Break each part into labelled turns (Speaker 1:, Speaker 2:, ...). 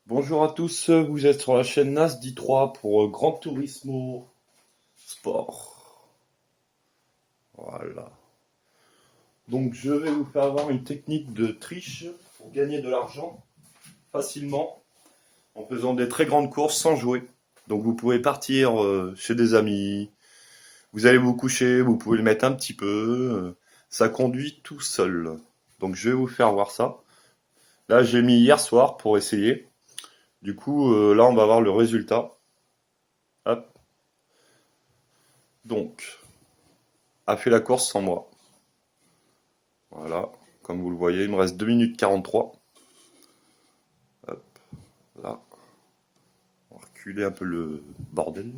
Speaker 1: Bonjour à tous, vous êtes sur la chaîne NAS D3 pour Gran Turismo Sport. Voilà. Donc je vais vous faire avoir une technique de triche pour gagner de l'argent facilement en faisant des très grandes courses sans jouer. Donc vous pouvez partir chez des amis, vous allez vous coucher, vous pouvez le mettre un petit peu, ça conduit tout seul. Donc je vais vous faire voir ça. Là j'ai mis hier soir pour essayer. Du coup là on va voir le résultat. Hop. Donc a fait la course sans moi. Voilà, comme vous le voyez, il me reste 2 minutes 43. Hop, là. On va reculer un peu le bordel.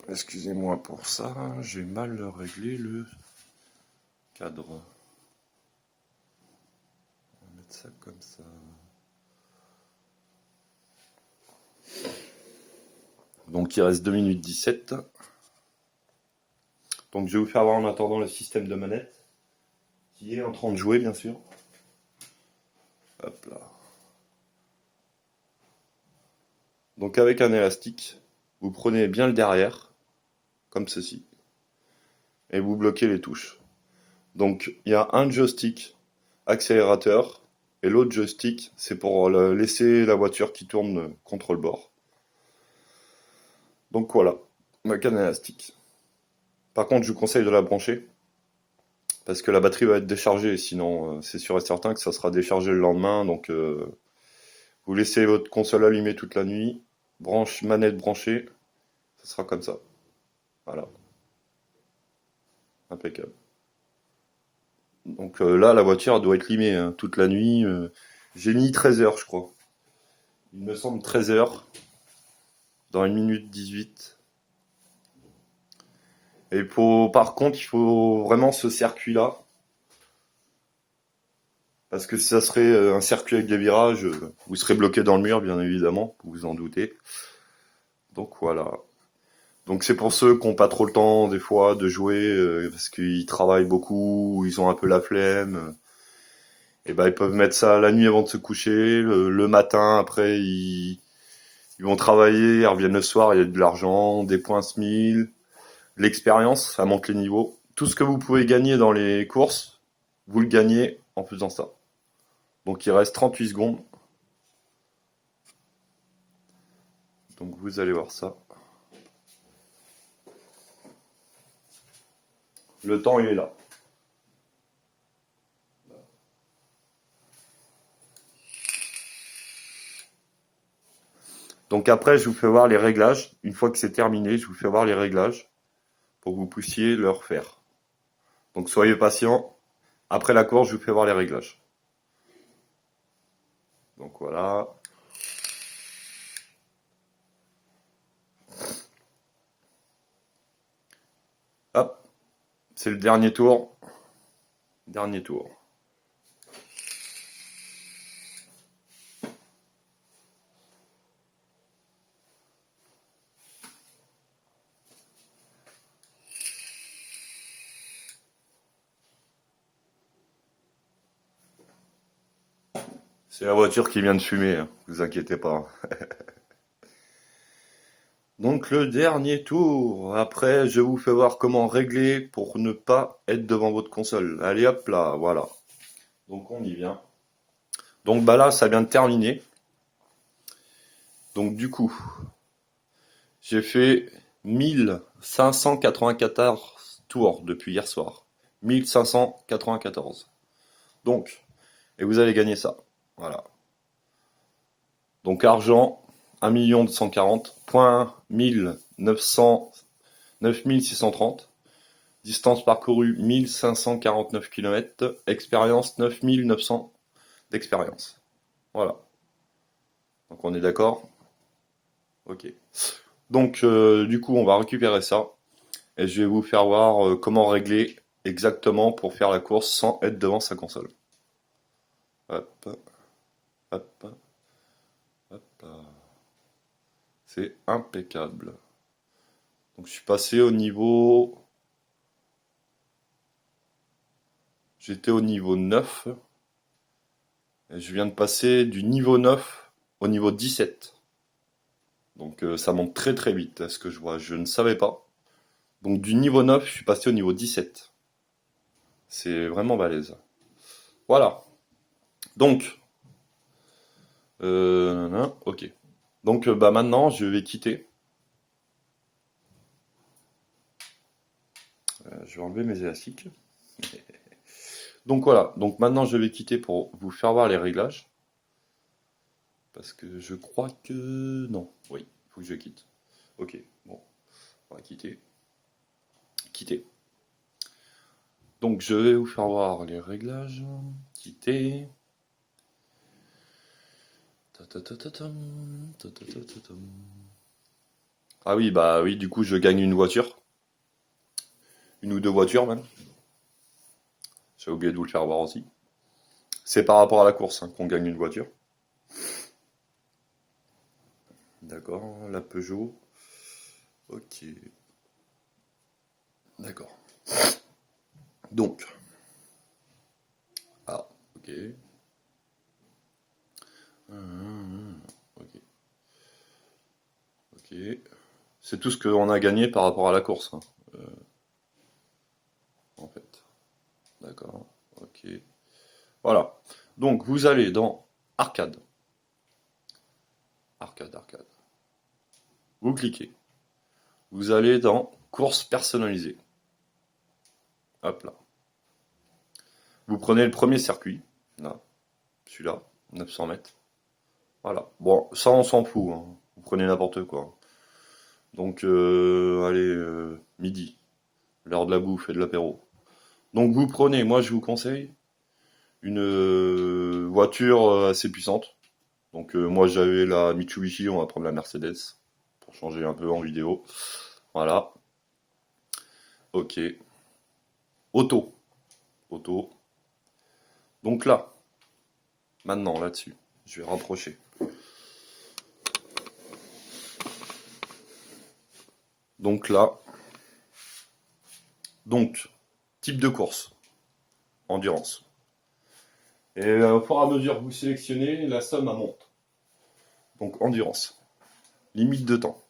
Speaker 1: Excusez-moi pour ça, j'ai mal réglé le cadre. On va mettre ça comme ça. Donc il reste 2 minutes 17. Donc je vais vous faire voir en attendant le système de manette, qui est en train de jouer bien sûr. Hop là. Donc avec un élastique, vous prenez bien le derrière, comme ceci, et vous bloquez les touches. Donc il y a un joystick accélérateur et l'autre joystick c'est pour laisser la voiture qui tourne contre le bord. Donc voilà, ma canne élastique. Par contre je vous conseille de la brancher parce que la batterie va être déchargée, sinon c'est sûr et certain que ça sera déchargé le lendemain. Donc vous laissez votre console allumée toute la nuit, manette branchée, ça sera comme ça. Voilà, impeccable. Donc là la voiture doit être limée hein, toute la nuit. J'ai mis 13 heures je crois. Il me semble 13 heures dans 1 minute 18. Et par contre, il faut vraiment ce circuit-là. Parce que si ça serait un circuit avec des virages, vous serez bloqué dans le mur, bien évidemment, vous vous en doutez. Donc voilà. Donc c'est pour ceux qui n'ont pas trop le temps, des fois, de jouer, parce qu'ils travaillent beaucoup, ils ont un peu la flemme. Et ben ils peuvent mettre ça la nuit avant de se coucher. Le matin, après, ils vont travailler, ils reviennent le soir, il y a de l'argent, des points SMIL, l'expérience, ça monte les niveaux. Tout ce que vous pouvez gagner dans les courses, vous le gagnez en faisant ça. Donc il reste 38 secondes. Donc vous allez voir ça. Le temps il est là. Donc après je vous fais voir les réglages. Une fois que c'est terminé, je vous fais voir les réglages pour que vous puissiez le refaire. Donc soyez patient. Après la course, je vous fais voir les réglages. Donc voilà. Hop, c'est le dernier tour. Dernier tour. C'est la voiture qui vient de fumer, hein, vous inquiétez pas. Donc le dernier tour. Après, je vous fais voir comment régler pour ne pas être devant votre console. Allez hop là, voilà. Donc on y vient. Donc bah là, ça vient de terminer. Donc du coup, j'ai fait 1594 tours depuis hier soir. 1594. Donc, et vous allez gagner ça. Voilà. Donc argent, 1 240 points 1900, 9630. Distance parcourue 1549 km. Expérience 9900 d'expérience. Voilà. Donc on est d'accord? Ok. Donc du coup on va récupérer ça et je vais vous faire voir comment régler exactement pour faire la course sans être devant sa console. Hop, hop, hop. C'est impeccable. Donc je suis passé au niveau J'étais au niveau 9. Et je viens de passer du niveau 9 au niveau 17. Donc ça monte très très vite, à ce que je vois. Je ne savais pas. Donc du niveau 9, je suis passé au niveau 17. C'est vraiment balèze. Voilà. Donc, ok. Donc bah maintenant, je vais quitter. Je vais enlever mes élastiques. Donc voilà. Donc maintenant, je vais quitter pour vous faire voir les réglages. Parce que je crois que... Non. Oui, il faut que je quitte. Ok. Bon, on va quitter. Quitter. Donc je vais vous faire voir les réglages. Quitter. Ah oui, bah oui, du coup je gagne une voiture. Une ou deux voitures même. J'ai oublié de vous le faire voir aussi. C'est par rapport à la course hein, qu'on gagne une voiture. D'accord, la Peugeot. Ok. D'accord. Donc. Ah, ok. Ok. Ok. C'est tout ce qu'on a gagné par rapport à la course, hein, en fait. D'accord. Ok. Voilà. Donc vous allez dans Arcade. Arcade, arcade. Vous cliquez. Vous allez dans Course personnalisée. Hop là. Vous prenez le premier circuit. Là. Celui-là. 900 mètres. Voilà. Bon, ça on s'en fout, hein. Vous prenez n'importe quoi. Donc, allez, midi. L'heure de la bouffe et de l'apéro. Donc vous prenez, moi je vous conseille, une voiture assez puissante. Donc moi j'avais la Mitsubishi, on va prendre la Mercedes pour changer un peu en vidéo. Voilà. Ok. Auto. Auto. Donc là, maintenant là-dessus, je vais rapprocher. Donc là, donc type de course, endurance. Et au fur et à mesure que vous sélectionnez, la somme elle monte. Donc endurance. Limite de temps.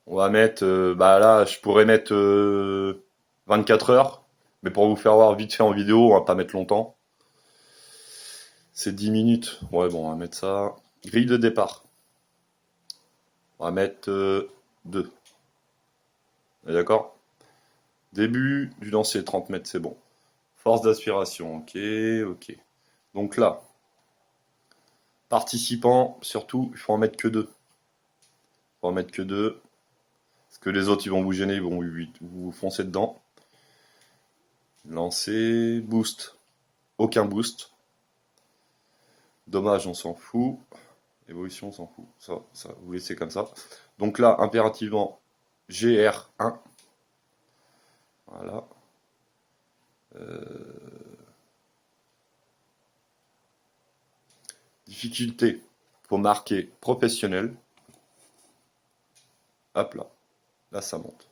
Speaker 1: On va mettre, bah là, je pourrais mettre 24 heures, mais pour vous faire voir vite fait en vidéo, on va pas mettre longtemps. C'est 10 minutes. Ouais, bon, on va mettre ça. Grille de départ. On va mettre 2. D'accord? Début du lancer, 30 mètres, c'est bon. Force d'aspiration, ok, ok. Donc là, participants, surtout, il faut en mettre que 2. Il faut en mettre que 2. Parce que les autres, ils vont vous gêner, ils vont vous foncer dedans. Lancer, boost. Aucun boost. Dommage, on s'en fout. Évolution, on s'en fout. Ça, vous laissez comme ça. Donc là, impérativement, GR1. Voilà. Difficulté, faut marquer professionnel. Hop là. Là, ça monte.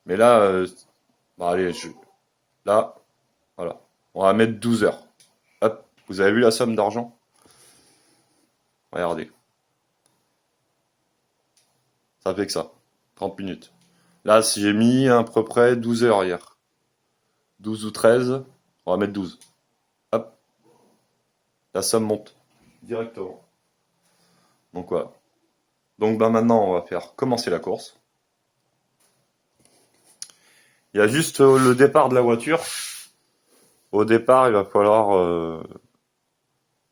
Speaker 1: Mais là, bon, allez, là, voilà. On va mettre 12 heures. Hop. Vous avez vu la somme d'argent? Regardez. Ça fait que ça. 30 minutes. Là, si j'ai mis à peu près 12 heures hier. 12 ou 13. On va mettre 12. Hop. La somme monte. Directement. Donc voilà. Donc ben maintenant, on va faire commencer la course. Il y a juste le départ de la voiture. Au départ, il va falloir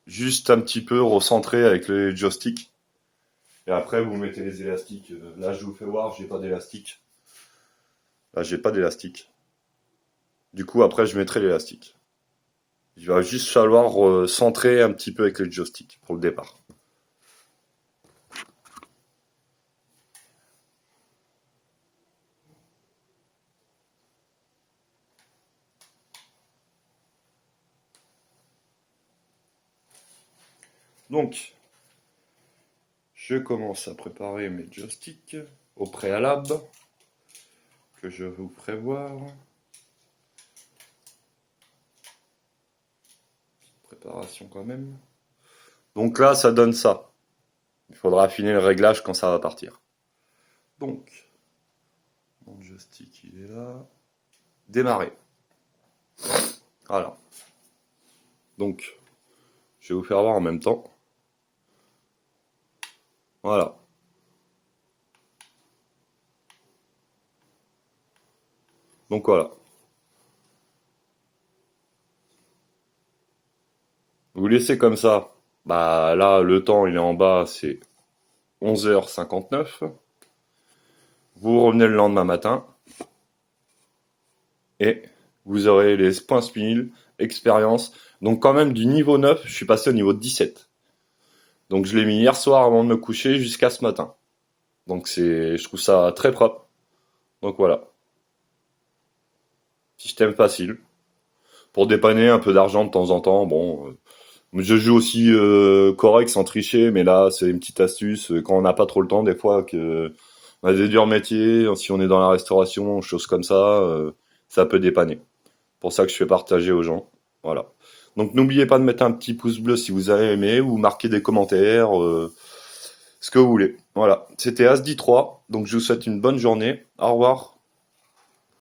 Speaker 1: juste un petit peu recentrer avec les joysticks. Et après, vous mettez les élastiques. Là, je vous fais voir, j'ai pas d'élastique. Là, j'ai pas d'élastique. Du coup, après, je mettrai l'élastique. Il va juste falloir centrer un petit peu avec les joysticks pour le départ. Donc, je commence à préparer mes joysticks au préalable, que je vais vous prévoir. Préparation quand même. Donc là, ça donne ça. Il faudra affiner le réglage quand ça va partir. Donc, mon joystick, il est là. Démarrer. Voilà. Donc, je vais vous faire voir en même temps. Voilà. Donc voilà. Vous laissez comme ça. Bah là, le temps, il est en bas, c'est 11h59. Vous revenez le lendemain matin. Et vous aurez les points spinel, expérience. Donc quand même du niveau 9, je suis passé au niveau 17. Donc je l'ai mis hier soir avant de me coucher jusqu'à ce matin. Donc je trouve ça très propre. Donc voilà. Système facile. Pour dépanner un peu d'argent de temps en temps, bon. Je joue aussi correct sans tricher, mais là c'est une petite astuce quand on n'a pas trop le temps des fois que on a des durs métiers, si on est dans la restauration, choses comme ça peut dépanner. Pour ça que je fais partager aux gens. Voilà. Donc n'oubliez pas de mettre un petit pouce bleu si vous avez aimé ou marquer des commentaires, ce que vous voulez. Voilà. C'était Asdi 3, donc je vous souhaite une bonne journée. Au revoir.